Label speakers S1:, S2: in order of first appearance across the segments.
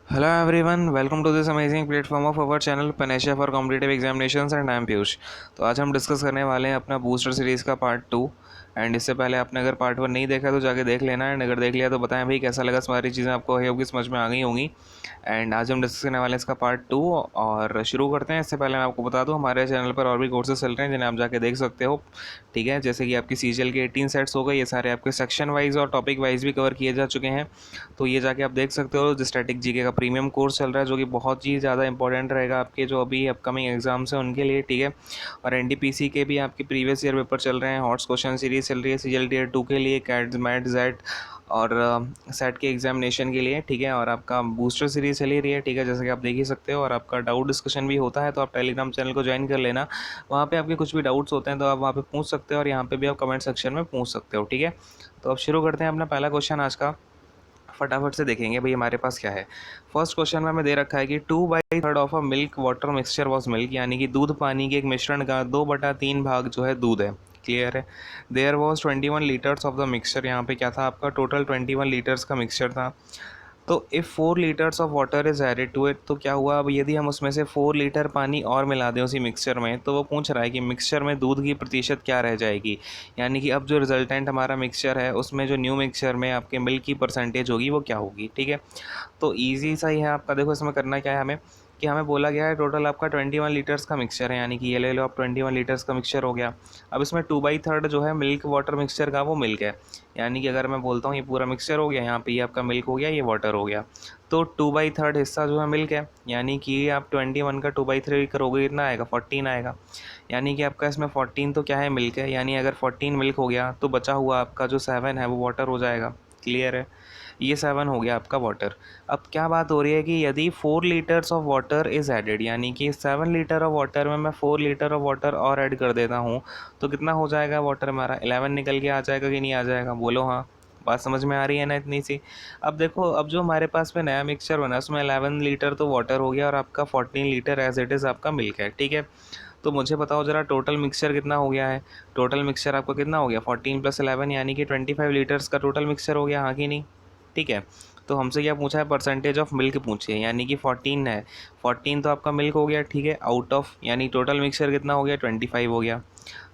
S1: Hello everyone, welcome to this amazing platform of our channel Panesha for Competitive Examinations and I am Piyush. तो आज हम discuss करने वाले हैं अपना बूस्टर सीरीज़ का पार्ट 2। एंड इससे पहले आपने अगर पार्ट 1 नहीं देखा तो जाके देख लेना। एंड अगर देख लिया तो बताएं भाई कैसा लगा, सारी चीज़ें आपको होगी समझ में आ गई होंगी। एंड आज हम डिस्कस करने वाले हैं इसका पार्ट 2 और शुरू करते हैं। इससे पहले मैं आपको बता दूं हमारे चैनल पर और भी कोर्सेज चल रहे हैं जिन्हें आप जाके देख सकते हो। ठीक है, जैसे कि आपकी सीजीएल के 18 सेट्स हो गए, ये सारे आपके सेक्शन वाइज और टॉपिक वाइज भी कवर किए जा चुके हैं। तो ये जाके आप देख सकते हो। स्टैटिक जीके का प्रीमियम कोर्स चल रहा है जो कि बहुत ही ज़्यादा इंपॉर्टेंट रहेगा आपके जो अभी अपकमिंग एग्जाम्स हैं उनके लिए। ठीक है, और एनटीपीसी के भी आपके प्रीवियस ईयर पेपर चल रहे हैं। हॉट्स क्वेश्चन सीरीज चल रही है सीजीएल टीयर 2 के लिए, कैट मैट जेट और सेट के एग्जामिनेशन के लिए। ठीक है, और आपका बूस्टर सीरीज चली रही है। ठीक है, जैसे कि आप देख ही सकते हो। और आपका डाउट डिस्कशन भी होता है तो आप टेलीग्राम चैनल को ज्वाइन कर लेना। वहाँ पे आपके कुछ भी डाउट्स होते हैं तो आप वहाँ पे पूछ सकते हो और यहाँ पे भी आप कमेंट सेक्शन में पूछ सकते हो। ठीक है, तो अब शुरू करते हैं अपना पहला क्वेश्चन आज का। फटाफट से देखेंगे भाई हमारे पास क्या है। फर्स्ट क्वेश्चन में हमें दे रखा है कि 2/3 of a milk water mixture was milk, यानी कि दूध पानी के एक मिश्रण का 2/3 भाग जो है दूध है। क्लियर है। There was 21 litres of the mixture, यहाँ पे क्या था आपका टोटल 21 लीटर्स का मिक्सचर था। तो if 4 litres of water is added to it, तो क्या हुआ अब यदि हम उसमें से 4 लीटर पानी और मिला दें उसी मिक्सचर में, तो वो पूछ रहा है कि मिक्सचर में दूध की प्रतिशत क्या रह जाएगी। यानी कि अब जो रिजल्टेंट हमारा मिक्सचर है उसमें जो न्यू मिक्सचर में आपके मिल्क की परसेंटेज होगी वो क्या होगी। ठीक है, तो ईजी सा ही है आपका। देखो इसमें करना क्या है हमें कि हमें बोला गया है टोटल आपका 21 लीटर्स का मिक्सचर है, यानी कि ये ले लो आप 21 लीटर्स का मिक्सचर हो गया। अब इसमें 2/3 जो है मिल्क वाटर मिक्सचर का वो मिल्क है। यानी कि अगर मैं बोलता हूँ ये पूरा मिक्सचर हो गया, यहाँ पे ये आपका मिल्क हो गया, ये वाटर हो गया। तो 2/3 हिस्सा जो है मिल्क है, यानी कि आप 21 का 2/3 करोगे कितना आएगा, 14 आएगा। यानी कि आपका इसमें 14 तो क्या है, मिल्क है। यानी अगर 14 मिल्क हो गया तो बचा हुआ आपका जो 7 है वो वाटर हो जाएगा। क्लियर है, ये 7 हो गया आपका वाटर। अब क्या बात हो रही है कि यदि 4 litres of water is added, यानी कि 7 लीटर ऑफ वाटर में मैं 4 लीटर ऑफ वाटर और ऐड कर देता हूँ तो कितना हो जाएगा वाटर हमारा, 11 निकल के आ जाएगा कि नहीं आ जाएगा, बोलो हाँ। बात समझ में आ रही है ना इतनी सी। अब देखो, अब जो हमारे पास में नया मिक्सचर बना उसमें 11 लीटर तो वाटर हो गया और आपका 14 लीटर एज इट इज़ आपका मिल्क है। ठीक है, तो मुझे बताओ ज़रा टोटल मिक्सचर कितना हो गया है। टोटल मिक्सचर आपका कितना हो गया, 14 + 11 यानी कि 25 लीटर्स का टोटल मिक्सचर हो गया, हाँ कि नहीं। ठीक है, तो हमसे क्या पूछा है, परसेंटेज ऑफ मिल्क पूछिए, यानी कि 14 है। 14 तो आपका मिल्क हो गया। ठीक है, आउट ऑफ यानी टोटल मिक्सचर कितना हो गया, 25 हो गया।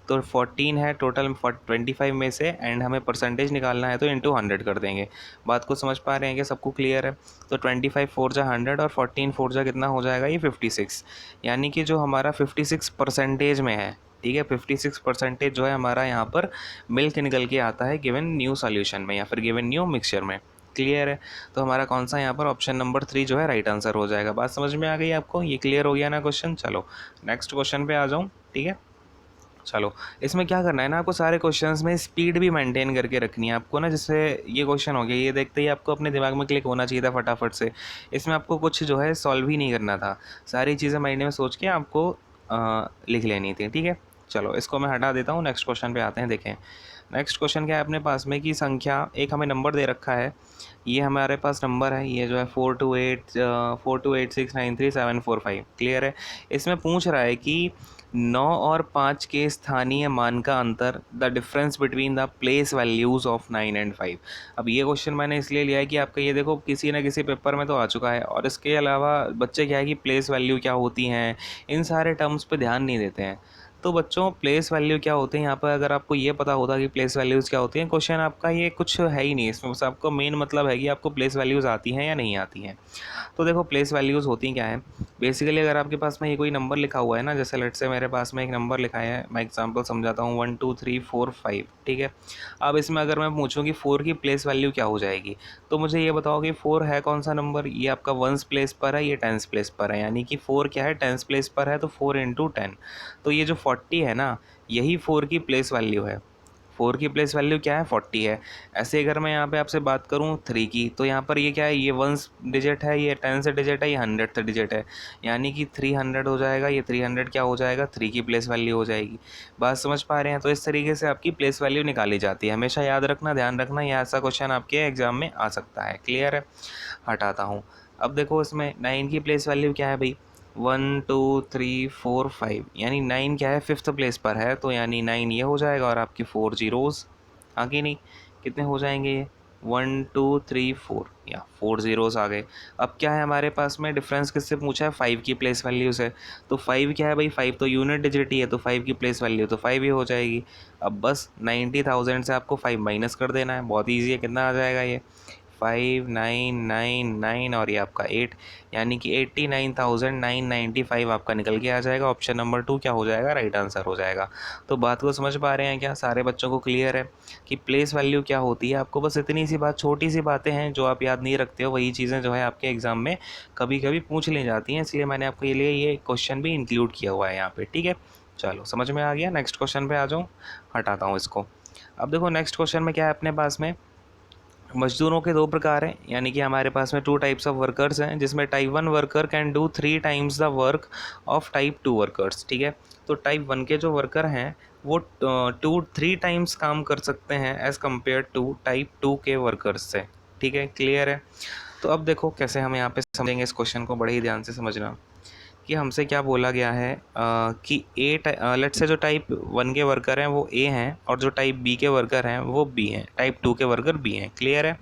S1: तो 14 है टोटल 25 में से, एंड हमें परसेंटेज निकालना है तो इंटू 100 कर देंगे। बात को समझ पा रहे हैं कि सबको क्लियर है। तो 25 4 जा 100 और 14 4 जा कितना हो जाएगा, ये 56। यानी कि जो हमारा 56 परसेंटेज में है। ठीक है, 56 परसेंटेज जो है हमारा यहाँ पर मिल्क निकल के आता है गिवन न्यू सॉल्यूशन में या फिर गिवन न्यू मिक्सचर में। क्लियर है, तो हमारा कौन सा यहाँ पर ऑप्शन नंबर 3 जो है राइट आंसर हो जाएगा। बात समझ में आ गई आपको, ये क्लियर हो गया ना क्वेश्चन। चलो नेक्स्ट क्वेश्चन पे आ जाऊँ। ठीक है, चलो इसमें क्या करना है ना, आपको सारे क्वेश्चंस में स्पीड भी मेंटेन करके रखनी है आपको ना। जैसे ये क्वेश्चन हो गया, ये देखते ही आपको अपने दिमाग में क्लिक होना चाहिए था फटाफट से। इसमें आपको कुछ जो है सॉल्व ही नहीं करना था, सारी चीज़ें माइंड में सोच के आपको लिख लेनी थी। ठीक है, चलो इसको मैं हटा देता हूँ, नेक्स्ट क्वेश्चन पे आते हैं। देखें नेक्स्ट क्वेश्चन क्या है अपने पास में कि संख्या एक हमें नंबर दे रखा है। ये हमारे पास नंबर है, ये जो है 4286933745। क्लियर है, इसमें पूछ रहा है कि 9 और 5 के स्थानीय मान का अंतर, the difference between the place values of 9 and 5। अब ये क्वेश्चन मैंने इसलिए लिया है कि आपका ये देखो किसी न किसी पेपर में तो आ चुका है, और इसके अलावा बच्चे क्या है कि प्लेस वैल्यू क्या होती हैं इन सारे टर्म्स पे ध्यान नहीं देते हैं। तो बच्चों प्लेस वैल्यू क्या होते हैं, यहाँ पर अगर आपको ये पता होता कि प्लेस वैल्यूज़ क्या होती हैं, क्वेश्चन आपका ये कुछ है ही नहीं। इसमें बस आपको मेन मतलब है कि आपको प्लेस वैल्यूज़ आती हैं या नहीं आती हैं। तो देखो प्लेस वैल्यूज़ होती क्या है, बेसिकली अगर आपके पास में ये कोई नंबर लिखा हुआ है ना, जैसे लेट से मेरे पास में एक नंबर लिखा है, मैं एग्जांपल समझाता हूँ 1 2 3 4 5। ठीक है, अब इसमें अगर मैं पूछूँ कि 4 की प्लेस वैल्यू क्या हो जाएगी, तो मुझे ये बताओ कि 4 है कौन सा नंबर, ये आपका 1s प्लेस पर है, ये 10s प्लेस पर है। यानी कि 4 क्या है, 10s प्लेस पर है, तो 4 × 10। तो ये जो 40 है ना, यही 4 की प्लेस वैल्यू है। 4 की प्लेस वैल्यू क्या है, 40 है। ऐसे अगर मैं यहाँ पे आपसे बात करूँ 3 की, तो यहाँ पर ये क्या है, ये 1s डिजिट है, ये 10 से डिजिट है, ये 100th डिजिट है। यानी कि 300 हो जाएगा, ये 300 क्या हो जाएगा, 3 की प्लेस वैल्यू हो जाएगी। बात समझ पा रहे हैं। तो इस तरीके से आपकी प्लेस वैल्यू निकाली जाती है। हमेशा याद रखना, ध्यान रखना, ये ऐसा क्वेश्चन आपके एग्जाम में आ सकता है। क्लियर है, हटाता हूँ। अब देखो इसमें 9 की प्लेस वैल्यू क्या है भाई, 1 2 3 4 5, यानी 9 क्या है, 5th प्लेस पर है, तो यानी 9 ये हो जाएगा और आपकी 4 जीरोज़ आगे नहीं, कितने हो जाएंगे ये, 1 2 3 4, या 4 ज़ीरोज़ आ गए। अब क्या है हमारे पास में, डिफरेंस किससे पूछा है, 5 की प्लेस वैल्यू से। तो 5 क्या है भाई, 5 तो यूनिट डिजिट ही है, तो 5 की प्लेस वैल्यू तो 5 ही हो जाएगी। अब बस 90,000 से आपको 5 माइनस कर देना है, बहुत ईजी है। कितना आ जाएगा ये, 5999 और ये आपका 8, यानी कि 89,995 आपका निकल के आ जाएगा। ऑप्शन नंबर 2 क्या हो जाएगा, राइट आंसर हो जाएगा। तो बात को समझ पा रहे हैं क्या, सारे बच्चों को क्लियर है कि प्लेस वैल्यू क्या होती है। आपको बस इतनी सी बात, छोटी सी बातें हैं जो आप याद नहीं रखते हो, वही चीज़ें जो है आपके एग्जाम में कभी कभी पूछ ली जाती हैं, इसलिए मैंने आपके लिए ये क्वेश्चन भी इंक्लूड किया हुआ है यहाँ पे। ठीक है, चलो समझ में आ गया। नेक्स्ट क्वेश्चन पे आ जाऊँ, हटाता हूँ इसको। अब देखो नेक्स्ट क्वेश्चन में क्या है अपने पास में, मजदूरों के दो प्रकार हैं, यानी कि हमारे पास में 2 टाइप्स ऑफ वर्कर्स हैं, जिसमें type 1 worker can do 3 times the work of type 2 workers. ठीक है, तो टाइप 1 के जो वर्कर हैं वो 3 टाइम्स काम कर सकते हैं एज़ कम्पेयर टू टाइप 2 के वर्कर्स से। ठीक है, क्लियर है। तो अब देखो कैसे हम यहाँ पे समझेंगे इस क्वेश्चन को, बड़े ही ध्यान से समझना कि हमसे क्या बोला गया है कि लेट से जो टाइप 1 के वर्कर हैं वो ए हैं, और जो टाइप बी के वर्कर हैं वो बी हैं, टाइप 2 के वर्कर बी हैं। क्लियर है।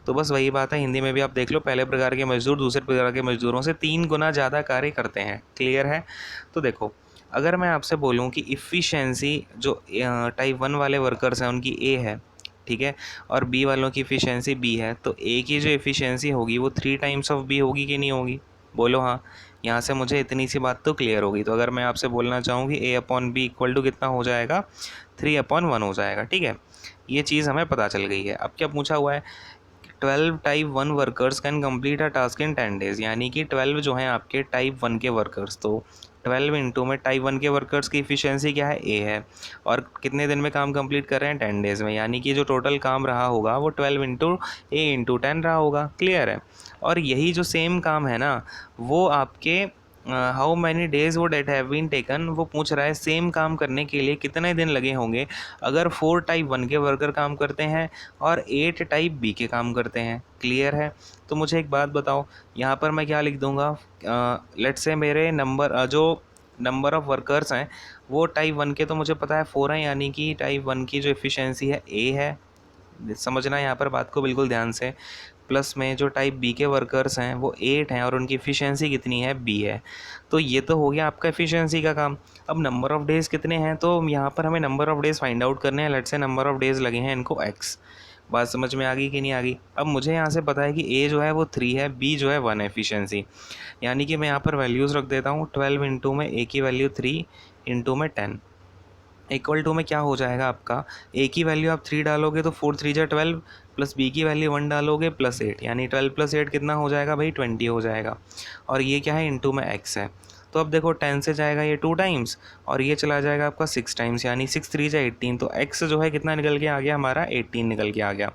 S1: तो बस वही बात है, हिंदी में भी आप देख लो, पहले प्रकार के मजदूर दूसरे प्रकार के मजदूरों से 3 गुना ज़्यादा कार्य करते हैं। क्लियर है। तो देखो, अगर मैं आपसे बोलूँ कि इफ़िशेंसी जो टाइप 1 वाले वर्कर्स हैं उनकी ए है, ठीक है, और बी वालों की इफ़िशेंसी बी है, तो ए की जो इफ़िशेंसी होगी वो 3 टाइम्स ऑफ बी होगी कि नहीं होगी, बोलो हाँ। यहाँ से मुझे इतनी सी बात तो क्लियर होगी। तो अगर मैं आपसे बोलना चाहूँ कि ए अपॉन बी इक्वल टू कितना हो जाएगा, 3/1 हो जाएगा। ठीक है, ये चीज़ हमें पता चल गई है। अब क्या पूछा हुआ है, 12 type 1 workers can complete a task in 10 days, यानी कि 12 जो हैं आपके टाइप 1 के वर्कर्स, तो 12 इंटू में टाइप 1 के वर्कर्स की इफ़िशेंसी क्या है, ए है, और कितने दिन में काम कंप्लीट कर रहे हैं, 10 डेज़ में, यानी कि जो टोटल काम रहा होगा वो 12 इंटू ए इंटू 10 रहा होगा। क्लियर है। और यही जो सेम काम है ना, वो आपके how many days would it have been taken, वो पूछ रहा है सेम काम करने के लिए कितने दिन लगे होंगे अगर 4 टाइप 1 के वर्कर काम करते हैं और 8 टाइप बी के काम करते हैं। क्लियर है। तो मुझे एक बात बताओ, यहाँ पर मैं क्या लिख दूँगा, लेट्स से मेरे जो नंबर ऑफ़ वर्कर्स हैं वो टाइप 1 के तो मुझे पता है 4 हैं, यानी कि टाइप 1 की जो एफिशिएंसी है ए है, समझना यहाँ पर बात को बिल्कुल ध्यान से। प्लस में जो टाइप बी के वर्कर्स हैं वो 8 हैं और उनकी एफिशिएंसी कितनी है, बी है। तो ये तो हो गया आपका एफिशिएंसी का काम। अब नंबर ऑफ़ डेज़ कितने हैं, तो यहाँ पर हमें number of days find out करने हैं। Let's say number of days लगे हैं इनको एक्स। बात समझ में आ गई कि नहीं आ गई। अब मुझे यहाँ से पता है कि ए जो है वो 3 है, बी जो है 1 है एफिशिएंसी, यानी कि मैं यहाँ पर वैल्यूज़ रख देता हूँ। 12 इंटू में ए की वैल्यू 3 इंटू में 10 इक्वल टू में क्या हो जाएगा आपका, ए की वैल्यू आप 3 डालोगे तो 4 3 जा 12, प्लस बी की वैल्यू 1 डालोगे प्लस 8, यानी 12 प्लस 8 कितना हो जाएगा भाई, 20 हो जाएगा। और ये क्या है, इंटू में एक्स है। तो अब देखो 10 से जाएगा ये 2 टाइम्स और ये चला जाएगा आपका 6 टाइम्स, यानी 6 3 जा 18, तो एक्स जो है कितना निकल के आ गया हमारा, 18 निकल के आ गया।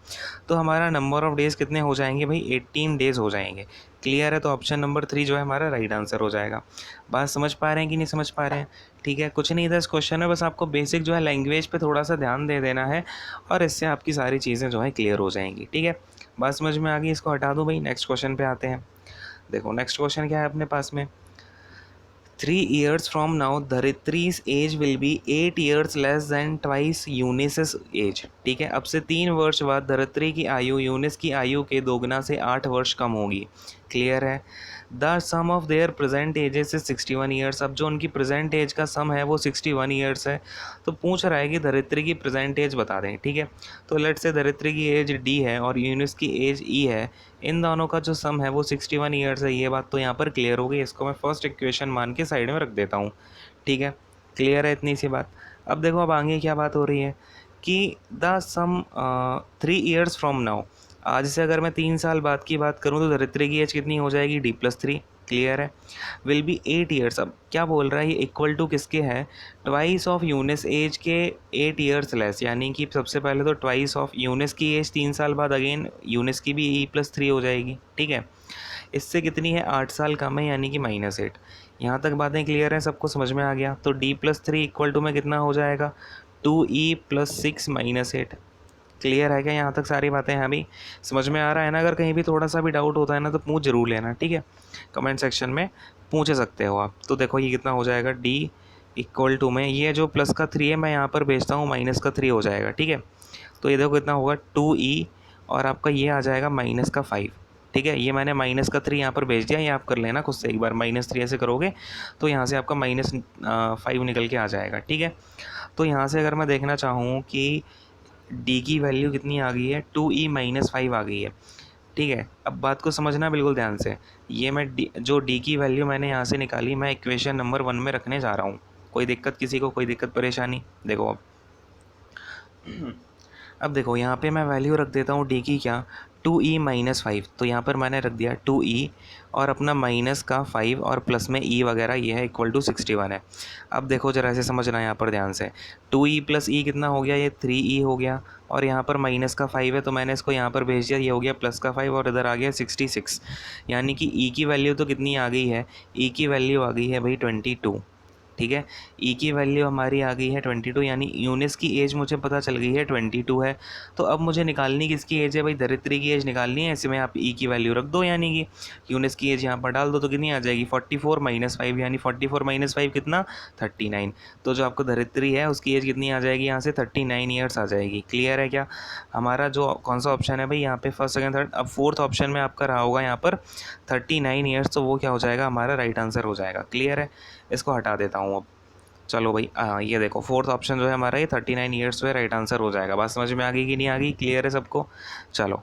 S1: तो हमारा नंबर ऑफ़ डेज़ कितने हो जाएंगे भाई, 18 डेज़ हो जाएंगे। क्लियर है। तो ऑप्शन नंबर 3 जो है हमारा राइट आंसर हो जाएगा। बात समझ पा रहे हैं कि नहीं समझ पा रहे हैं। ठीक है, कुछ नहीं था इस क्वेश्चन में, बस आपको बेसिक जो है लैंग्वेज पे थोड़ा सा ध्यान दे देना है और इससे आपकी सारी चीज़ें जो है क्लियर हो जाएंगी। ठीक है, बात समझ में आ गई, इसको हटा दो भाई। नेक्स्ट क्वेश्चन पे आते हैं। देखो नेक्स्ट क्वेश्चन क्या है अपने पास में, 3 years from now धरित्री's age will be 8 years less than twice यूनिस's एज। ठीक है, अब से 3 वर्ष बाद धरित्री की आयु यूनिस की आयु के दोगुना से 8 वर्ष कम होगी। क्लियर है। The sum of their present ages is 61 years. अब जो उनकी प्रेजेंट एज का सम है वो 61 ईयर्स है। तो पूछ रहा है कि धरित्री की प्रेजेंट एज बता दें। ठीक है, तो लेट से धरित्री की एज डी है और यूनिस की एज ई है, इन दोनों का जो सम है वो 61 ईयर्स है। ये बात तो यहाँ पर क्लियर हो गई, इसको मैं फर्स्ट इक्वेशन मान के साइड में रख देता हूँ। ठीक है, क्लियर है इतनी सी बात। अब देखो अब आगे क्या बात हो रही है कि the sum 3 years from now, आज से अगर मैं 3 साल बाद की बात करूँ तो धरित्री की एज कितनी हो जाएगी, D+3। क्लियर है। Will be 8 years. अब क्या बोल रहा है ये, इक्वल टू किसके है, ट्वाइस ऑफ यूनिस एज के 8 ईयर्स लेस, यानी कि सबसे पहले तो ट्वाइस ऑफ यूनिस की एज 3 साल बाद अगेन यूनिस की भी E+3 हो जाएगी। ठीक है, इससे कितनी है, 8 साल कम है, यानी कि -8। यहाँ तक बातें क्लियर हैं, सबको समझ में आ गया। तो D+3 इक्वल टू में कितना हो जाएगा, 2E + 6 - 8। क्लियर है क्या, यहाँ तक सारी बातें हैं अभी समझ में आ रहा है ना। अगर कहीं भी थोड़ा सा भी डाउट होता है ना तो पूछ जरूर लेना। ठीक है, कमेंट सेक्शन में पूछ सकते हो आप। तो देखो ये कितना हो जाएगा, D इक्वल टू में ये जो प्लस का 3 है मैं यहाँ पर भेजता हूँ, -3 हो जाएगा। ठीक है, तो ये देखो कितना होगा, 2E और आपका ये आ जाएगा माइनस का 5। ठीक है, ये मैंने माइनस का 3 यहाँ पर भेज दिया, ये आप कर लेना खुद से एक बार। -3 ऐसे करोगे तो यहाँ से आपका -5 निकल के आ जाएगा। ठीक है, तो यहाँ से अगर मैं देखना चाहूँ कि डी की वैल्यू कितनी आ गई है, 2e-5 आ गई है। ठीक है, अब बात को समझना बिल्कुल ध्यान से। ये मैं जो डी की वैल्यू मैंने यहाँ से निकाली, मैं इक्वेशन नंबर 1 में रखने जा रहा हूँ। कोई दिक्कत किसी को, कोई दिक्कत परेशानी? देखो अब देखो यहाँ पे मैं वैल्यू रख देता हूँ डी की क्या, 2e-5। तो यहाँ पर मैंने रख दिया 2e और अपना माइनस का 5 और प्लस में e वगैरह, ये है इक्वल टू 61 है। अब देखो जरा ऐसे समझना यहाँ पर ध्यान से, 2e प्लस e कितना हो गया, ये 3e हो गया, और यहाँ पर माइनस का 5 है तो मैंने इसको यहाँ पर भेज दिया, ये हो गया प्लस का 5 और इधर आ गया 66। यानी कि e की वैल्यू तो कितनी आ गई है, e की वैल्यू आ गई है भाई 22। ठीक है, ई की वैल्यू हमारी आ गई है 22, यानी यूनिस की एज मुझे पता चल गई है 22 है। तो अब मुझे निकालनी किसकी एज है भाई, धरित्री की एज निकालनी है। इसमें आप ई की वैल्यू रख दो, यानी कि यूनिस की एज यहाँ पर डाल दो तो कितनी आ जाएगी 44-5, यानी 44-5 कितना 39। तो जो आपको धरित्री है उसकी एज कितनी आ जाएगी यहाँ से 39 ईयर्स आ जाएगी। क्लियर है क्या? हमारा जो कौन सा ऑप्शन है भाई यहाँ पे, फर्स्ट सेकंड थर्ड, अब फोर्थ ऑप्शन में आपका रहा होगा यहाँ पर 39 ईयर्स, तो वो क्या हो जाएगा, हमारा राइट आंसर हो जाएगा। क्लियर है, इसको हटा देता हूँ अब। चलो भाई, ये देखो फोर्थ ऑप्शन जो है हमारा, ये 39 ईयर्स जो है राइट आंसर हो जाएगा। बात समझ में आ गई कि नहीं आ गई? क्लियर है सबको? चलो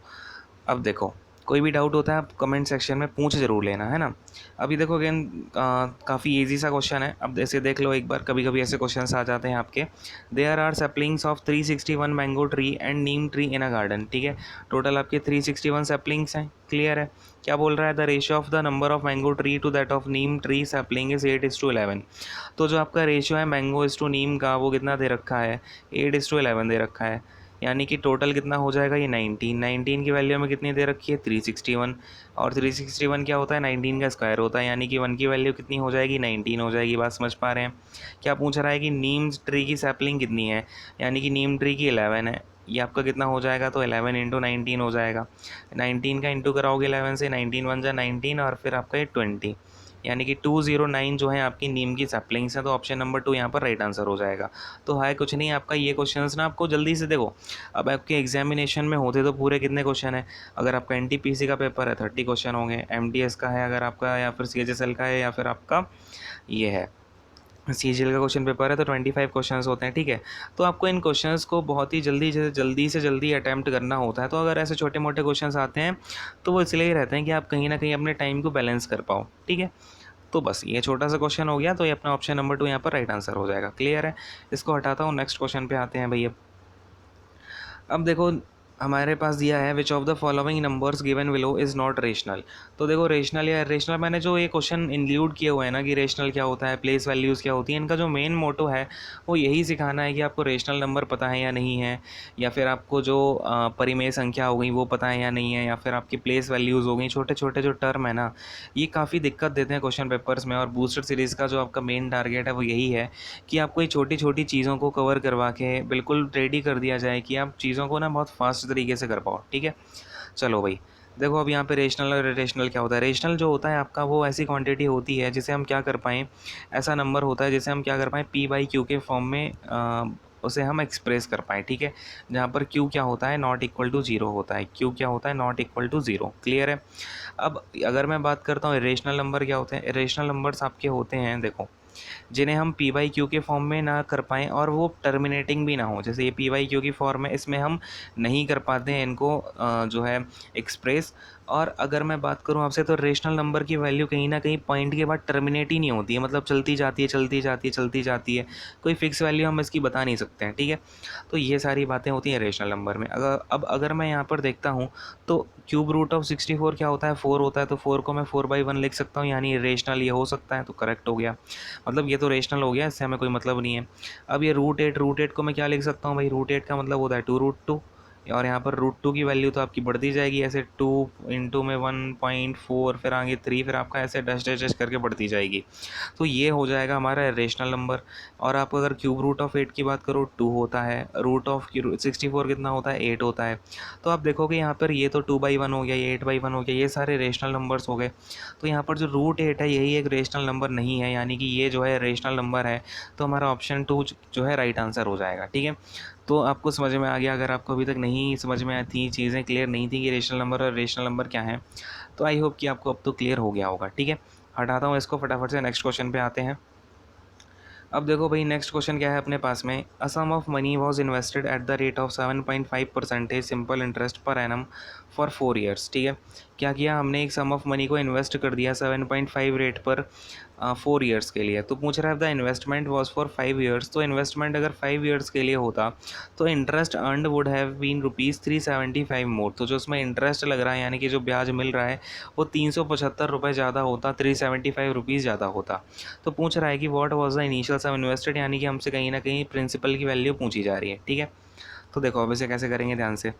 S1: अब देखो, कोई भी डाउट होता है आप कमेंट सेक्शन में पूछ ज़रूर लेना, है ना। अभी देखो अगेन काफ़ी इजी सा क्वेश्चन है, अब ऐसे देख लो एक बार, कभी कभी ऐसे क्वेश्चन आ जाते हैं आपके। There are saplings of 361 mango tree and neem tree in a garden. ठीक है, टोटल आपके 361 सैपलिंग्स हैं। क्लियर है, क्या बोल रहा है, the ratio of the number of mango tree to that of neem tree sapling is 8:11। तो जो आपका रेशियो है मैंगो इज टू नीम का, वो कितना दे रखा है, 8:11 दे रखा है। यानी कि टोटल कितना हो जाएगा, ये 19 की वैल्यू में कितनी दे रखी है, 361। और 361 क्या होता है, 19 का स्क्वायर होता है, यानी कि 1 की वैल्यू कितनी हो जाएगी, 19 हो जाएगी। बात समझ पा रहे हैं? क्या पूछ रहा है कि नीम ट्री की सैपलिंग कितनी है, यानी कि नीम ट्री की 11 है। ये आपका कितना हो जाएगा, तो 11 इंटू 19 हो जाएगा। 19 का इंटू कराओगे 11 से, 19 1 जा 19 और फिर आपका ये 20, यानी कि 209 जो है आपकी नीम की सैपलिंग्स हैं। तो ऑप्शन नंबर 2 यहाँ पर राइट आंसर हो जाएगा। तो है कुछ नहीं, आपका ये क्वेश्चंस ना आपको जल्दी से देखो, अब आपके एग्जामिनेशन में होते तो पूरे कितने क्वेश्चन है, अगर आपका एनटीपीसी का पेपर है 30 क्वेश्चन होंगे, एमटीएस का है अगर आपका, या फिर सीएचएसएल का है, या फिर आपका ये है सीजीएल का क्वेश्चन पेपर है तो 25 क्वेश्चंस होते हैं। ठीक है, तो आपको इन क्वेश्चंस को बहुत ही जल्दी अटैम्प्ट करना होता है। तो अगर ऐसे छोटे मोटे क्वेश्चंस आते हैं तो वो इसलिए रहते हैं कि आप कहीं ना कहीं अपने टाइम को बैलेंस कर पाओ। ठीक है, तो बस ये छोटा सा क्वेश्चन हो गया, तो ये अपना ऑप्शन नंबर 2 यहाँ पर राइट आंसर हो जाएगा। क्लियर है, इसको हटाता हूँ, नेक्स्ट क्वेश्चन पे आते हैं भैया। अब देखो हमारे पास दिया है which of the following numbers given below is not rational. तो देखो रेशनल या इरेशनल, मैंने जो ये क्वेश्चन इंक्लूड किए हुए हैं ना कि रेशनल क्या होता है, प्लेस वैल्यूज़ क्या होती हैं, इनका जो मेन मोटो है वो यही सिखाना है कि आपको रेशनल नंबर पता है या नहीं है, या फिर आपको जो परिमेय संख्या हो गई वो पता है या नहीं है, या फिर आपकी प्लेस वैल्यूज़ हो गई। छोटे छोटे जो टर्म है ना, ये काफ़ी दिक्कत देते हैं क्वेश्चन पेपर्स में। और बूस्टर सीरीज़ का जो आपका मेन टारगेट है वो यही है कि आपको ये छोटी छोटी चीज़ों को कवर करवा के बिल्कुल रेडी कर दिया जाए कि आप चीज़ों को ना बहुत फास्ट तरीके से कर पाओ। ठीक है, चलो भाई देखो अब यहाँ पे रेशनल और इरेशनल क्या होता है। रेशनल जो होता है आपका, वो ऐसी क्वांटिटी होती है जिसे हम क्या कर पाएँ, ऐसा नंबर होता है जिसे हम क्या कर पाएँ, p/q के फॉर्म में उसे हम एक्सप्रेस कर पाएँ। ठीक है, जहाँ पर q क्या होता है, नॉट इक्वल टू 0 होता है। q क्या होता है, नॉट इक्वल टू 0। क्लियर है। अब अगर मैं बात करता हूँ इरेशनल नंबर क्या होते हैं, इरेशनल नंबर्स आपके होते हैं देखो, जिन्हें हम p/q के फॉर्म में ना कर पाएँ और वो टर्मिनेटिंग भी ना हो। जैसे ये p/q की फॉर्म है, इसमें हम नहीं कर पाते हैं इनको जो है एक्सप्रेस। और अगर मैं बात करूं आपसे, तो रेशनल नंबर की वैल्यू कहीं ना कहीं पॉइंट के बाद टर्मिनेट ही नहीं होती है, मतलब चलती जाती है चलती जाती है चलती जाती है, कोई फिक्स वैल्यू हम इसकी बता नहीं सकते हैं। ठीक है, तो ये सारी बातें होती हैं रेशनल नंबर में। अगर मैं यहाँ पर देखता हूँ तो क्यूब रूट ऑफ 64 क्या होता है, 4 होता है। तो 4 को मैं 4/1 लिख सकता हूँ, यानी रेशनल ये हो सकता है, तो करेक्ट हो गया। मतलब ये तो रेशनल हो गया, इससे हमें कोई मतलब नहीं है। अब ये रूट 8 को मैं क्या लिख सकता हूँ भाई, रूट 8 का मतलब होता है 2√2, और यहाँ पर रूट 2 की वैल्यू तो आपकी बढ़ती जाएगी ऐसे, 2 इंटू में 1.4, फिर आगे 3, फिर आपका ऐसे डैश डैश डैश करके बढ़ती जाएगी। तो ये हो जाएगा हमारा रेशनल नंबर। और आप अगर क्यूब रूट ऑफ 8 की बात करो, 2 होता है। रूट ऑफ 64 कितना होता है, 8 होता है। तो आप देखोगे यहाँ पर ये तो 2/1 हो गया, ये 8/1 हो गया, ये सारे रेशनल नंबर्स हो गए। तो यहाँ पर जो रूट 8 है यही एक रेशनल नंबर नहीं है, यानी कि ये जो है रेशनल नंबर है। तो हमारा ऑप्शन 2 जो है राइट आंसर हो जाएगा। ठीक है, तो आपको समझ में आ गया। अगर आपको अभी तक नहीं समझ में आई थी, चीज़ें क्लियर नहीं थी कि रेशनल नंबर और रेशनल नंबर क्या है, तो आई होप कि आपको अब तो क्लियर हो गया होगा। ठीक है, हटाता हूँ इसको, फटाफट से नेक्स्ट क्वेश्चन पे आते हैं। अब देखो भाई, नेक्स्ट क्वेश्चन क्या है अपने पास में। A sum of money was invested at the rate of 7.5% simple interest पर एनम फॉर 4 ईयर्स। ठीक है, क्या किया हमने, एक सम ऑफ मनी को इन्वेस्ट कर दिया 7.5 रेट पर 4 ईयर्स के लिए। तो पूछ रहा है the investment was for 5 years. तो इन्वेस्टमेंट अगर 5 ईयर्स के लिए होता तो interest earned would have been ₹375 more. तो जो उसमें इंटरेस्ट लग रहा है, यानी कि जो ब्याज मिल रहा है, वो 375 रुपये ज़्यादा होता, 375 रुपीज़ ज़्यादा होता। तो पूछ रहा है कि what was the initial sum invested, यानी कि हमसे कहीं ना कहीं प्रिंसिपल की वैल्यू पूछी जा रही है। ठीक है, तो देखो अब इसे कैसे करेंगे, ध्यान से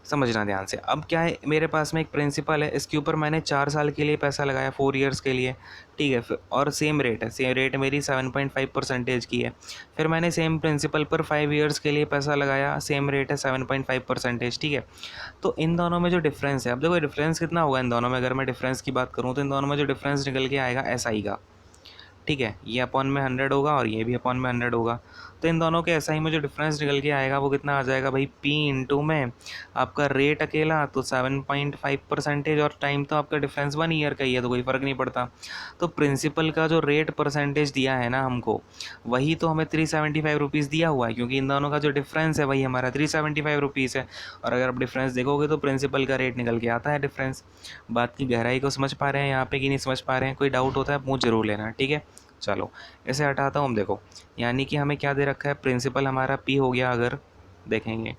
S1: समझना, ध्यान से। अब क्या है, मेरे पास में एक प्रिंसिपल है, इसके ऊपर मैंने 4 साल के लिए पैसा लगाया, 4 ईयर्स के लिए। ठीक है, और सेम रेट है, सेम रेट मेरी 7.5% की है। फिर मैंने सेम प्रिंसिपल पर 5 ईयर्स के लिए पैसा लगाया, सेम रेट है 7.5%। ठीक है, तो इन दोनों में जो डिफरेंस है, अब देखो डिफरेंस कितना होगा इन दोनों में। अगर मैं डिफरेंस की बात करूँ तो इन दोनों में जो डिफरेंस निकल के आएगा SI का। ठीक है, ये अपॉन में 100 होगा और ये भी अपॉन में 100 होगा। तो इन दोनों के SI में जो डिफरेंस निकल के आएगा वो कितना आ जाएगा भाई, P इंटू में आपका रेट अकेला तो 7.5% और टाइम तो आपका डिफरेंस 1 ईयर का ही है, तो कोई फ़र्क नहीं पड़ता। तो प्रिंसिपल का जो रेट परसेंटेज दिया है ना हमको, वही तो हमें 375 रुपीज़ दिया हुआ है, क्योंकि इन दोनों का जो डिफरेंस है वही हमारा 375 रुपीज़ है। और अगर आप डिफरेंस देखोगे तो प्रिंसिपल का रेट निकल के आता है डिफरेंस। बात की गहराई को समझ पा रहे हैं यहाँ पे कि नहीं समझ पा रहे हैं? कोई डाउट होता है पूछ जरूर लेना। ठीक है, चलो इसे हटाता हूँ। देखो, यानी कि हमें क्या दे रखा है, प्रिंसिपल हमारा P हो गया। अगर देखेंगे,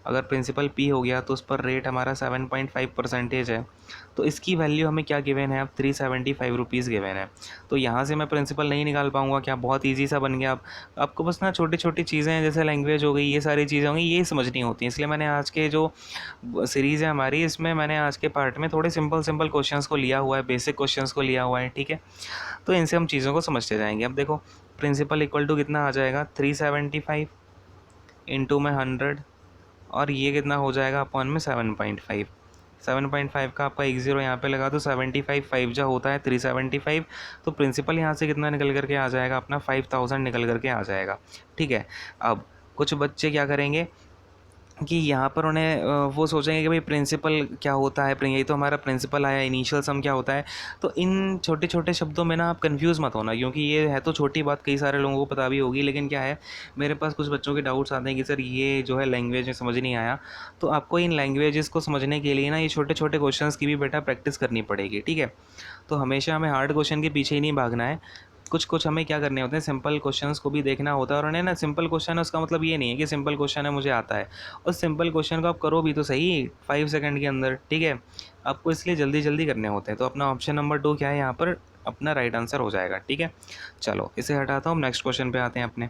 S1: अगर प्रिंसिपल P हो गया तो उस पर रेट हमारा 7.5% है। तो इसकी वैल्यू हमें क्या गिवन है, अब 375 रुपीज़ गिवन है। तो यहाँ से मैं प्रिंसिपल नहीं निकाल पाऊँगा क्या, बहुत ईजी सा बन गया। अब आपको बस ना छोटी छोटी चीज़ें हैं, जैसे लैंग्वेज हो गई, ये सारी चीज़ें होंगी, ये समझनी होती हैं। इसलिए मैंने आज के जो सीरीज़ है हमारी, इसमें मैंने आज के पार्ट में थोड़े सिंपल सिंपल क्वेश्चंस को लिया हुआ है, बेसिक क्वेश्चंस को लिया हुआ है। ठीक है, तो इनसे हम चीज़ों को समझते जाएंगे। अब देखो, प्रिंसिपल इक्वल टू कितना आ जाएगा, 375 इंटू में 100, और ये कितना हो जाएगा अपॉन में 7.5। 7.5 का आपका 10 यहाँ पे लगा तो 75, 5 जा होता है 375। तो प्रिंसिपल यहाँ से कितना निकल करके आ जाएगा, अपना 5000 निकल करके आ जाएगा। ठीक है, अब कुछ बच्चे क्या करेंगे कि यहाँ पर उन्हें वो सोचेंगे कि भाई प्रिंसिपल क्या होता है, यही तो हमारा प्रिंसिपल आया, इनिशियल सम क्या होता है। तो इन छोटे छोटे शब्दों में ना आप कंफ्यूज मत होना, क्योंकि ये है तो छोटी बात, कई सारे लोगों को पता भी होगी, लेकिन क्या है, मेरे पास कुछ बच्चों के डाउट्स आते हैं कि सर ये जो है लैंग्वेज में समझ नहीं आया। तो आपको इन लैंग्वेजेस को समझने के लिए ना ये छोटे छोटे क्वेश्चन की भी बेटा प्रैक्टिस करनी पड़ेगी। ठीक है, तो हमेशा हमें हार्ड क्वेश्चन के पीछे ही नहीं भागना है। कुछ कुछ हमें क्या करने होते हैं, सिंपल क्वेश्चंस को भी देखना होता है। और उन्हें ना, सिंपल क्वेश्चन है उसका मतलब ये नहीं है कि सिंपल क्वेश्चन है मुझे आता है। उस सिंपल क्वेश्चन को आप करो भी तो सही 5 सेकंड के अंदर। ठीक है, आपको इसलिए जल्दी जल्दी करने होते हैं। तो अपना ऑप्शन नंबर 2 क्या है यहाँ पर, अपना राइट आंसर हो जाएगा। ठीक है, चलो इसे हटाता हूँ, नेक्स्ट क्वेश्चन पे आते हैं अपने।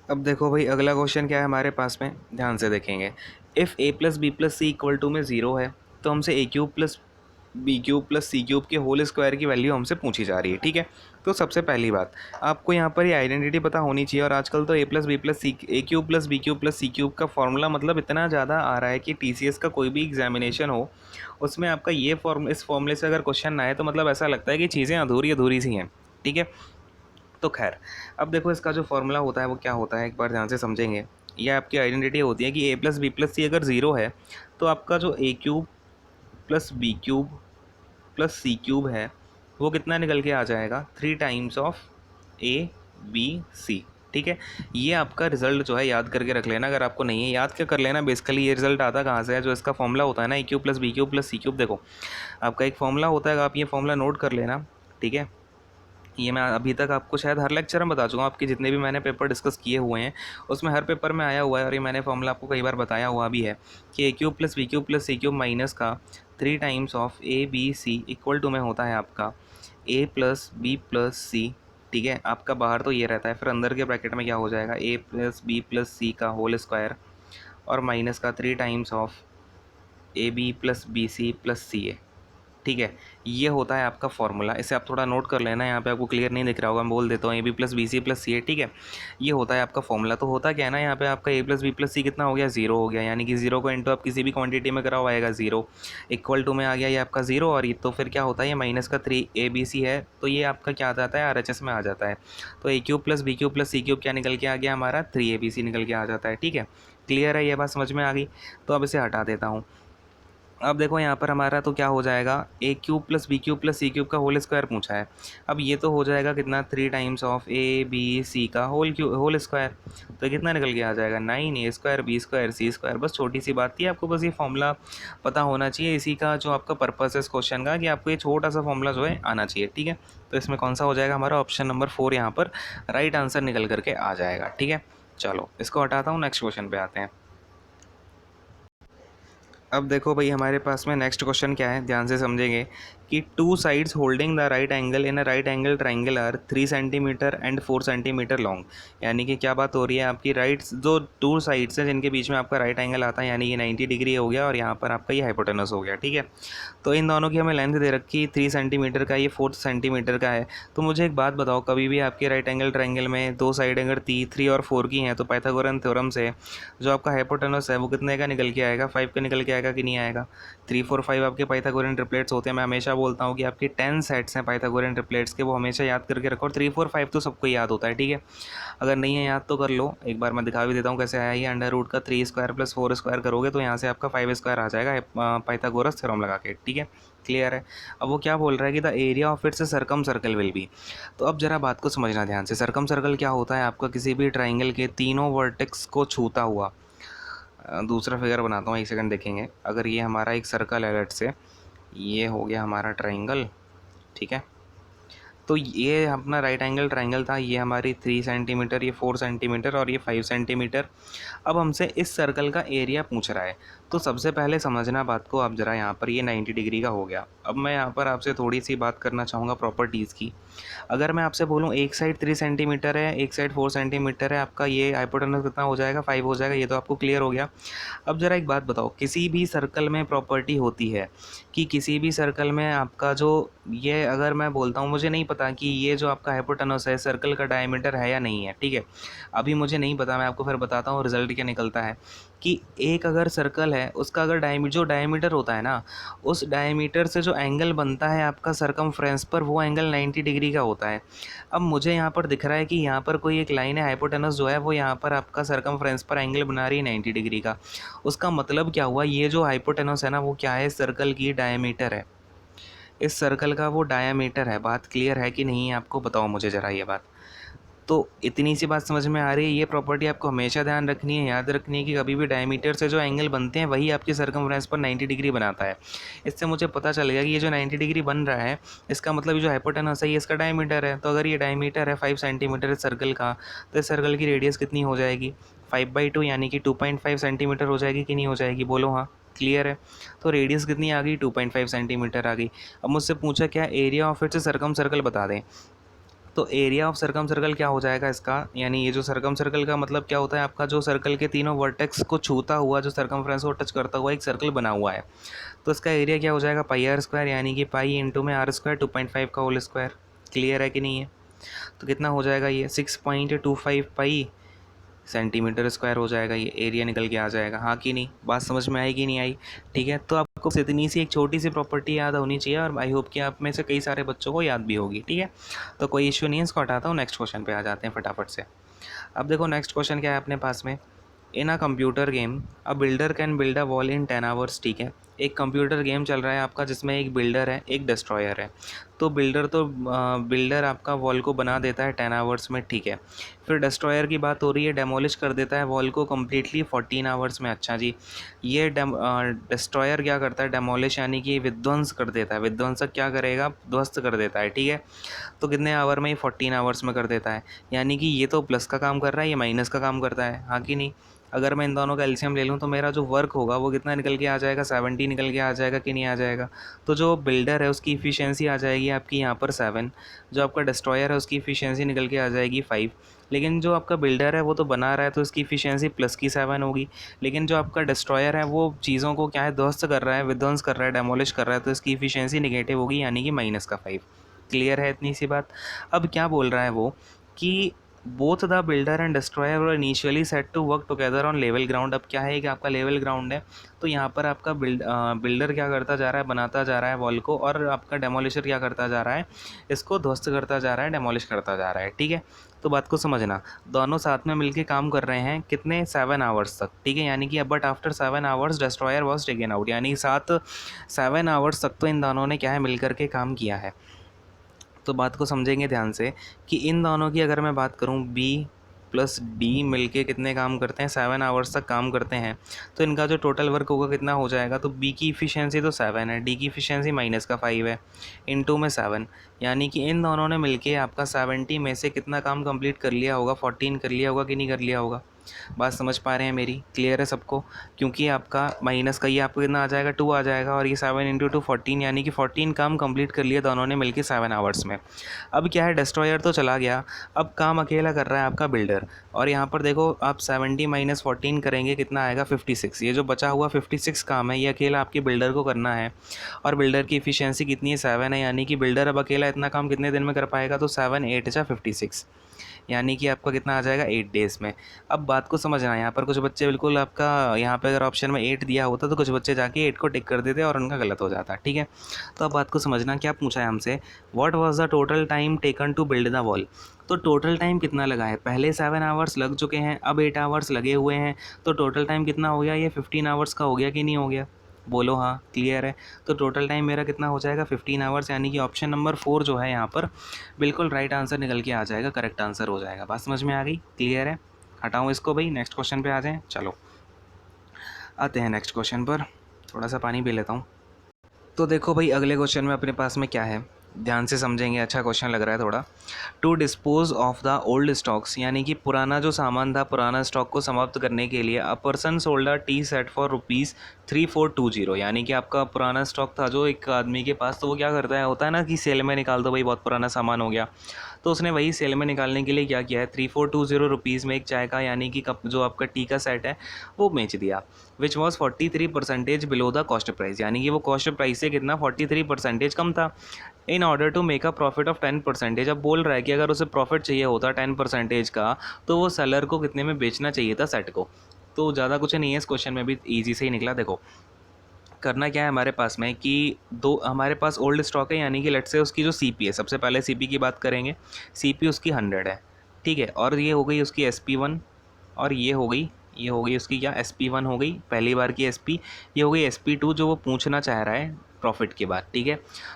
S1: अब देखो भाई, अगला क्वेश्चन क्या है हमारे पास में, ध्यान से देखेंगे। If a plus B plus C equal to में 0 है, तो हमसे a cube plus B cube plus C cube के होल स्क्वायर की वैल्यू हमसे पूछी जा रही है। ठीक है, तो सबसे पहली बात, आपको यहाँ पर ये आइडेंटिटी पता होनी चाहिए। और आजकल तो a plus B plus C, A cube plus B cube plus C cube का फॉर्मूला मतलब इतना ज़्यादा आ रहा है कि TCS का कोई भी एग्जामिनेशन हो, उसमें आपका ये इस फॉर्मूले से अगर क्वेश्चन ना आए तो मतलब ऐसा लगता है कि चीज़ें अधूरी अधूरी सी हैं। ठीक है, तो खैर, अब देखो इसका जो फॉर्मूला होता है वो क्या होता है, एक बार ध्यान से समझेंगे। ये आपकी आइडेंटिटी होती है कि a plus B plus C अगर 0 है, तो आपका जो a cube plus B cube plus C cube है, वो कितना निकल के आ जाएगा, 3 टाइम्स ऑफ ABC। ठीक है, ये आपका रिजल्ट जो है याद करके रख लेना। अगर आपको नहीं है याद, क्या कर लेना, बेसिकली ये रिजल्ट आता कहाँ से है, जो इसका फॉर्मूला होता है ना, a cube plus B cube plus C cube. देखो, आपका एक फॉर्मूला होता है, आप ये फॉर्मूला नोट कर लेना। ठीक है, ये मैं अभी तक आपको शायद हर लेक्चर में बता चुका हूँ, आपके जितने भी मैंने पेपर डिस्कस किए हुए हैं उसमें हर पेपर में आया हुआ है। और ये मैंने फॉर्मूला आपको कई बार बताया हुआ भी है कि a cube plus B cube plus C cube minus का 3 times of ABC equal to में होता है आपका a plus B plus C. ठीक है, आपका बाहर तो ये रहता है, फिर अंदर के ब्रैकेट में क्या हो जाएगा, a प्लस बी प्लस सी का होल स्क्वायर और माइनस का 3 times of AB plus BC plus CA। ठीक है, ये होता है आपका फॉर्मूला। इसे आप थोड़ा नोट कर लेना, यहाँ पे आपको क्लियर नहीं दिख रहा होगा, मैं बोल देता हूँ A B plus B C plus C है, ठीक है। ये होता है आपका फॉर्मूला। तो होता क्या है ना, यहाँ पे आपका ए प्लस बी प्लस सी कितना हो गया, जीरो हो गया, यानी कि जीरो को इंटू आप किसी भी क्वांटिटी में कराओ आएगा जीरो, इक्वल टू में आ गया ये आपका जीरो, और ये तो फिर क्या होता है, ये माइनस का 3 ABC है, तो ये आपका क्या आ जाता है, RHS में आ जाता है। तो A cube plus B cube plus C cube क्या निकल के आ गया हमारा, 3ABC निकल के आ जाता है, ठीक है। क्लियर है, ये बात समझ में आ गई। तो अब इसे हटा देता हूँ। अब देखो यहाँ पर हमारा तो क्या हो जाएगा, A cube plus B cube plus C cube का होल स्क्वायर पूछा है। अब ये तो हो जाएगा कितना, 3 times of A B C का होल स्क्वायर। तो कितना निकल के आ जाएगा, 9A² B² C²। बस छोटी सी बात थी, आपको बस ये फॉर्मूला पता होना चाहिए। इसी का जो आपका पर्पस है इस क्वेश्चन का, कि आपको ये छोटा सा फॉर्मूला जो है आना चाहिए, ठीक है। तो इसमें कौन सा हो जाएगा हमारा, ऑप्शन नंबर 4 यहाँ पर राइट आंसर निकल करके आ जाएगा, ठीक है। चलो इसको हटाता हूँ, नेक्स्ट क्वेश्चन पे आते हैं। अब देखो भाई, हमारे पास में नेक्स्ट क्वेश्चन क्या है, ध्यान से समझेंगे कि 2 sides holding the right angle in a right angle triangle are 3 centimetre and 4 centimetre long. यानी कि क्या बात हो रही है, आपकी राइट जो 2 साइड्स हैं जिनके बीच में आपका राइट एंगल आता है, यानी कि 90 डिग्री हो गया, और यहाँ पर आपका ये हाइपोटेनस हो गया, ठीक है। तो इन दोनों की हमें लेंथ दे रखी 3 सेंटीमीटर का, ये 4 सेंटीमीटर का है। तो मुझे एक बात बताओ, कभी भी आपके राइट एंगल ट्राइंगल में दो साइड अगर 3 और 4 की हैं, तो पाइथागोरन थ्योरम से जो आपका हाइपोटेनस है वो कितने का निकल के आएगा, 5 का निकल के आएगा कि नहीं आएगा। 3 4 5 आपके पाइथागोरन ट्रिपलेट्स होते हैं। मैं हमेशा बोलता हूँ कि आपके 10 सेट्स हैं पाइथागोरन ट्रिपलेट्स के, वो हमेशा याद करके रखो। और 3 4 5 तो सबको याद होता है, ठीक है। अगर नहीं है याद तो कर लो, एक बार मैं दिखा भी देता हूँ कैसे आया। ये अंडर रूट का 3² प्लस 4² करोगे तो यहाँ से आपका 5² आ जाएगा पाइथागोरस थ्योरम लगा के, ठीक है। क्लियर है। अब वो क्या बोल रहा है कि the area of its circum circle will be. तो अब जरा बात को समझना ध्यान से। सर्कम सर्कल क्या होता है, आपका किसी भी ट्राइंगल के तीनों वर्टेक्स को छूता हुआ। दूसरा फिगर बनाता हूँ, एक सेकंड देखेंगे। अगर ये हमारा एक सर्कल है, लेट से ये हो गया हमारा ट्राइंगल, ठीक है। तो ये अपना राइट एंगल ट्राइंगल था, ये हमारी 3 सेंटीमीटर, ये 4 सेंटीमीटर और ये 5 सेंटीमीटर। अब हमसे इस सर्कल का एरिया पूछ रहा है। तो सबसे पहले समझना बात को, अब जरा यहाँ पर ये 90 डिग्री का हो गया। अब मैं यहाँ पर आपसे थोड़ी सी बात करना चाहूँगा प्रॉपर्टीज़ की। अगर मैं आपसे बोलूँ एक साइड 3 सेंटीमीटर है, एक साइड 4 सेंटीमीटर है, आपका ये हाइपोटेनस कितना हो जाएगा, 5 हो जाएगा। ये तो आपको क्लियर हो गया। अब ज़रा एक बात बताओ, किसी भी सर्कल में प्रॉपर्टी होती है कि किसी भी सर्कल में आपका जो ये, अगर मैं बोलता हूँ मुझे नहीं पता कि ये जो आपका हाइपोटेनस है सर्कल का डायमीटर है या नहीं है, ठीक है। अभी मुझे नहीं पता, मैं आपको फिर बताता हूँ रिजल्ट क्या निकलता है। कि एक अगर सर्कल है, उसका अगर जो डायमीटर होता है ना, उस डायमीटर से जो एंगल बनता है आपका सरकमफ्रेंस पर, वो एंगल 90 डिग्री का होता है। अब मुझे यहाँ पर दिख रहा है कि यहाँ पर कोई एक लाइन है, हाइपोटेनस जो है वो यहाँ पर आपका सरकमफ्रेंस पर एंगल बना रही है 90 डिग्री का। उसका मतलब क्या हुआ, ये जो हाइपोटेनस है ना, वो क्या है, सर्कल की डायमीटर है। इस सर्कल का वो डायामीटर है। बात क्लियर है कि नहीं, आपको बताओ मुझे ज़रा ये बात। तो इतनी सी बात समझ में आ रही है। ये प्रॉपर्टी आपको हमेशा ध्यान रखनी है, याद रखनी है कि कभी भी डायमीटर से जो एंगल बनते हैं वही आपकी सर्कमफ्रेंस पर 90 डिग्री बनाता है। इससे मुझे पता चल गया कि ये जो 90 डिग्री बन रहा है, इसका मतलब ये जो हाइपोटेनस है ये इसका डायमीटर है। तो अगर ये डायमीटर है 5 सेंटीमीटर इस सर्कल का, तो इस सर्कल की रेडियस कितनी हो जाएगी, 5/2, यानी कि 2.5 सेंटीमीटर हो जाएगी कि नहीं हो जाएगी, बोलो हाँ। क्लियर है। तो रेडियस कितनी आ गई, 2.5 सेंटीमीटर आ गई। अब मुझसे पूछा क्या, area of its circum circle बता दें। तो एरिया ऑफ सर्कम सर्कल क्या हो जाएगा इसका, यानी ये जो सर्कम सर्कल का मतलब क्या होता है, आपका जो सर्कल के तीनों वर्टेक्स को छूता हुआ, जो सर्कमफ्रेंस को टच करता हुआ एक सर्कल बना हुआ है। तो इसका एरिया क्या हो जाएगा, πr², यानी कि पाई इंटू में r², 2.5 का होल स्क्वायर। क्लियर है कि नहीं है। तो कितना हो जाएगा ये, 6.25 पाई सेंटीमीटर स्क्वायर हो जाएगा। ये एरिया निकल के आ जाएगा, हाँ कि नहीं। बात समझ में आई कि नहीं आई। ठीक है, तो आपको इतनी सी एक छोटी सी प्रॉपर्टी याद होनी चाहिए, और आई होप कि आप में से कई सारे बच्चों को याद भी होगी। ठीक है, तो कोई इश्यू नहीं है, इसको हटाता हूँ। नेक्स्ट क्वेश्चन पे आ जाते हैं फटाफट से। अब देखो नेक्स्ट क्वेश्चन क्या है अपने पास में। In a computer game a builder can build a wall in 10 hours. ठीक है, एक कंप्यूटर गेम चल रहा है आपका, जिसमें एक बिल्डर है एक डिस्ट्रॉयर है। तो बिल्डर आपका वॉल को बना देता है 10 आवर्स में। ठीक है, फिर डिस्ट्रॉयर की बात हो रही है, डेमोलिश कर देता है वॉल को कम्प्लीटली 14 आवर्स में। अच्छा जी, ये डिस्ट्रॉयर क्या करता है, डेमोलिश यानी कि विध्वंस कर देता है। विध्वंसक क्या करेगा, ध्वस्त कर देता है। ठीक है, तो कितने आवर में, 14 आवर्स में कर देता है। यानी कि ये तो प्लस का काम कर रहा है, ये माइनस का काम करता है, हाँ कि नहीं। अगर मैं इन दोनों का एलसीएम ले लूँ तो मेरा जो वर्क होगा वो कितना निकल के आ जाएगा, 70 निकल के आ जाएगा कि नहीं आ जाएगा। तो जो बिल्डर है उसकी इफ़िशियंसी आ जाएगी आपकी यहाँ पर 7, जो आपका डिस्ट्रॉयर है उसकी इफ़िशियंसी निकल के आ जाएगी 5। लेकिन जो आपका बिल्डर है वो तो बना रहा है तो उसकी इफ़िशियंसी प्लस की 7 होगी। लेकिन जो आपका डिस्ट्रॉयर है वो चीज़ों को क्या है, ध्वस्त कर रहा है, विध्वंस कर रहा है, डेमोलिश कर रहा है, तो इसकी इफ़िशियंसी निगेटिव होगी, यानी कि माइनस का 5। क्लियर है इतनी सी बात। अब क्या बोल रहा है वो कि both the builder and destroyer were initially set to work together on level ground. अब क्या है कि आपका लेवल ग्राउंड है, तो यहाँ पर आपका बिल्डर क्या करता जा रहा है, बनाता जा रहा है वॉल को, और आपका डेमोलिशर क्या करता जा रहा है, इसको ध्वस्त करता जा रहा है, डेमोलिश करता जा रहा है। ठीक है, तो बात को समझना, दोनों साथ में मिलके काम कर रहे हैं कितने, 7 आवर्स तक। ठीक है, यानी कि but after 7 hours destroyer was taken out, यानी 7 आवर्स तक तो इन दोनों ने क्या है, मिल करके काम किया है। तो बात को समझेंगे ध्यान से कि इन दोनों की अगर मैं बात करूं, बी प्लस डी मिलके कितने काम करते हैं, 7 आवर्स तक काम करते हैं। तो इनका जो टोटल वर्क होगा कितना हो जाएगा, तो बी की इफ़िशियंसी तो 7 है, डी की इफ़िशियंसी माइनस का 5 है, इनटू में 7, यानी कि इन दोनों ने मिलके आपका 70 में से कितना काम कंप्लीट कर लिया होगा, 14 कर लिया होगा कि नहीं कर लिया होगा। बात समझ पा रहे हैं मेरी, क्लियर है सबको। क्योंकि आपका माइनस का ये आपको कितना आ जाएगा, 2 आ जाएगा, और ये 7 इंटू 2 14, यानी कि 14 काम कंप्लीट कर लिया दोनों ने मिलकर 7 आवर्स में। अब क्या है, डिस्ट्रॉयर तो चला गया, अब काम अकेला कर रहा है आपका बिल्डर। और यहाँ पर देखो आप 70 माइनस 14 करेंगे, कितना आएगा, 56। ये जो बचा हुआ 56 काम है ये अकेला आपके बिल्डर को करना है, और बिल्डर की इफ़िशियंसी कितनी है, 7 है, यानी कि बिल्डर अब अकेला इतना काम कितने दिन में कर पाएगा, तो 7 8 जा 56, यानी कि आपका कितना आ जाएगा, 8 डेज़ में। अब बात को समझना, यहाँ पर कुछ बच्चे बिल्कुल आपका, यहाँ पे अगर ऑप्शन में 8 दिया होता तो कुछ बच्चे जाके 8 को टिक कर देते और उनका गलत हो जाता। ठीक है, तो अब बात को समझना, क्या पूछा है हमसे, what was the total time taken to build the wall. तो टोटल टाइम कितना लगा है, पहले 7 आवर्स लग चुके हैं, अब 8 आवर्स लगे हुए हैं, तो टोटल टाइम कितना हो गया, ये 15 आवर्स का हो गया कि नहीं हो गया, बोलो हाँ, क्लियर है। तो टोटल टाइम मेरा कितना हो जाएगा, 15 आवर्स, यानी कि ऑप्शन नंबर 4 जो है यहाँ पर बिल्कुल राइट आंसर निकल के आ जाएगा, करेक्ट आंसर हो जाएगा। बात समझ में आ गई, क्लियर है। हटाऊँ इसको भाई, नेक्स्ट क्वेश्चन पे आ जाएं। चलो आते हैं नेक्स्ट क्वेश्चन पर, थोड़ा सा पानी पी लेता हूँ। तो देखो भाई, अगले क्वेश्चन में अपने पास में क्या है, ध्यान से समझेंगे, अच्छा क्वेश्चन लग रहा है थोड़ा। To dispose of the old stocks, यानी कि पुराना जो सामान था, पुराना स्टॉक को समाप्त करने के लिए, a person sold a T set for ₹3420, यानी कि आपका पुराना स्टॉक था जो एक आदमी के पास, तो वो क्या करता है, होता है ना कि सेल में निकाल दो भाई, बहुत पुराना सामान हो गया, तो उसने वही सेल में निकालने के लिए क्या किया है, 3420 में एक चाय का, यानी कि कप, जो आपका टी का सेट है वो बेच दिया, which was 43% below the cost price, यानी कि वो कॉस्ट प्राइस से कितना, 43% कम था। In order to make a profit of 10%, अब बोल रहा है कि अगर उसे प्रॉफिट चाहिए होता 10% का, तो वो सेलर को कितने में बेचना चाहिए था सेट को। तो ज़्यादा कुछ नहीं है इस क्वेश्चन में भी, ईजी से ही निकला। देखो करना क्या है हमारे पास में कि दो हमारे पास ओल्ड स्टॉक है, यानी कि लेट्स से उसकी जो सीपी है, सबसे पहले सीपी की बात करेंगे, सीपी उसकी 100 है, ठीक है, और ये हो गई उसकी SP1, और ये हो गई उसकी क्या, SP1 हो गई, पहली बार की SP, ये हो गई SP2 जो वो पूछना चाह रहा है प्रॉफिट के बाद। ठीक है,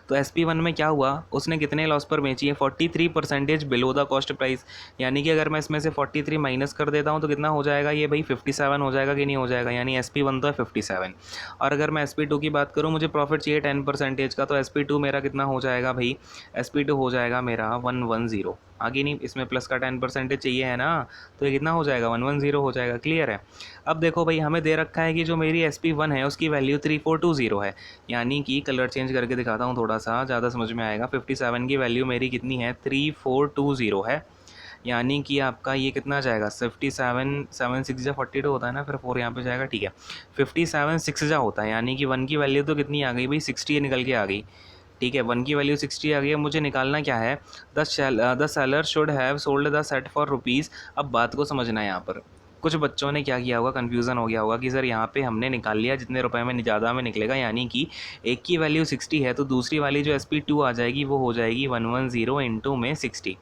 S1: तो SP1 में क्या हुआ, उसने कितने लॉस पर बेची है, 43% बिलो द कॉस्ट प्राइस, यानी कि अगर मैं इसमें से 43 माइनस कर देता हूँ तो कितना हो जाएगा, ये भाई 57 हो जाएगा कि नहीं हो जाएगा, यानी SP1 तो है 57। और अगर मैं SP2 की बात करूँ, मुझे प्रॉफिट चाहिए 10% का, तो SP2 मेरा कितना हो जाएगा भाई, SP2 हो जाएगा मेरा 110, आगे नहीं, इसमें प्लस का 10% चाहिए है ना, तो ये कितना हो जाएगा, 110 हो जाएगा। क्लियर है। अब देखो भाई, हमें दे रखा है कि जो मेरी SP1 है उसकी वैल्यू 3420 है, यानी कि कलर चेंज करके दिखाता हूँ थोड़ा सा, ज़्यादा समझ में आएगा। 57 की वैल्यू मेरी कितनी है, 3420 है, यानी कि आपका ये कितना जाएगा, 57 7 6 जा 42 होता है ना, फिर 4 यहाँ पे जाएगा, ठीक है, 57 6 जा होता है, यानी कि 1 की वैल्यू तो कितनी आ गई भाई, 60 निकल के आ गई। ठीक है, 1 की वैल्यू 60 आ गई है, मुझे निकालना क्या है, the seller should have sold the set for rupees. अब बात को समझना है, यहाँ पर कुछ बच्चों ने क्या किया होगा, कन्फ्यूज़न हो गया होगा कि सर यहाँ पे हमने निकाल लिया जितने रुपए में ज़्यादा में निकलेगा, यानी कि एक की वैल्यू 60 है, तो दूसरी वाली जो SP2 आ जाएगी वो हो जाएगी 110 इंटू में 60,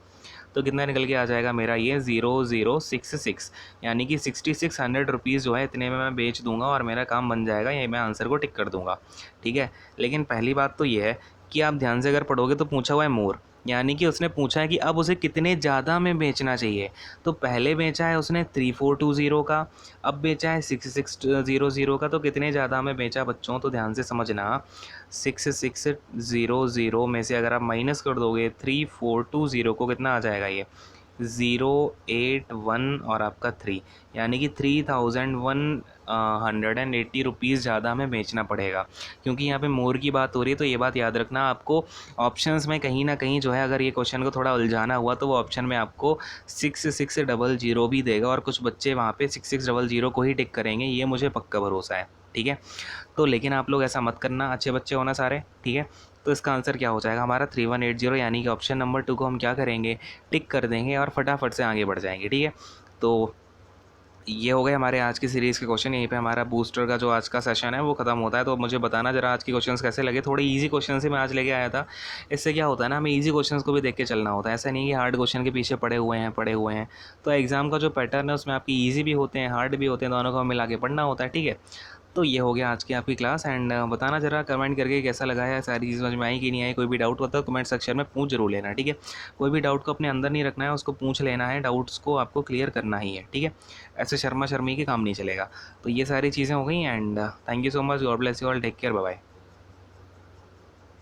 S1: तो कितना निकल के आ जाएगा मेरा, ये 0066, यानी कि 6600 जो है इतने में मैं बेच दूंगा और मेरा काम बन जाएगा, ये मैं आंसर को टिक कर दूंगा। ठीक है, लेकिन पहली बात तो ये है कि आप ध्यान से अगर पढ़ोगे तो पूछा हुआ है मोर, यानी कि उसने पूछा है कि अब उसे कितने ज़्यादा में बेचना चाहिए। तो पहले बेचा है उसने 3420 का, अब बेचा है 6600 का, तो कितने ज़्यादा में बेचा बच्चों, तो ध्यान से समझना, 6600 में से अगर आप माइनस कर दोगे 3420 को, कितना आ जाएगा ये, 081 और आपका 3, यानी कि 3180 रुपीज़ ज़्यादा हमें बेचना पड़ेगा। क्योंकि यहाँ पे मोर की बात हो रही है, तो ये बात याद रखना आपको। ऑप्शंस में कहीं ना कहीं जो है, अगर ये क्वेश्चन को थोड़ा उलझाना हुआ तो वो ऑप्शन में आपको 6600 भी देगा, और कुछ बच्चे वहाँ पे 6600 को ही टिक करेंगे, ये मुझे पक्का भरोसा है। ठीक है, तो लेकिन आप लोग ऐसा मत करना, अच्छे बच्चे होना सारे। ठीक है, तो इसका आंसर क्या हो जाएगा हमारा 3180, यानी कि ऑप्शन नंबर 2 को हम क्या करेंगे, टिक कर देंगे और फटाफट से आगे बढ़ जाएंगे। ठीक है, तो ये हो गए हमारे आज की सीरीज़ के क्वेश्चन। यहीं पे हमारा बूस्टर का जो आज का सेशन है वो खत्म होता है। तो मुझे बताना जरा आज के क्वेश्चंस कैसे लगे। थोड़े इजी क्वेश्चन से मैं आज लेके आया था। इससे क्या होता है ना, हमें इजी क्वेश्चंस को भी देख के चलना होता है। ऐसा नहीं कि हार्ड क्वेश्चन के पीछे पड़े हुए हैं। तो एग्जाम का जो पैटर्न है उसमें आपकी ईजी भी होते हैं, हार्ड भी होते हैं, दोनों को मिला के पढ़ना होता है। ठीक है, तो ये हो गया आज की आपकी क्लास। एंड बताना ज़रा कमेंट करके कैसा लगा है, सारी चीज़ समझ में आई कि नहीं आई। कोई भी डाउट होता है कमेंट सेक्शन में पूछ जरूर लेना। ठीक है, कोई भी डाउट को अपने अंदर नहीं रखना है, उसको पूछ लेना है, डाउट्स को आपको क्लियर करना ही है। ठीक है, ऐसे शर्मा शर्मी के काम नहीं चलेगा। तो ये सारी चीज़ें हो गई। And thank you so much, God bless you all, take care, bye bye.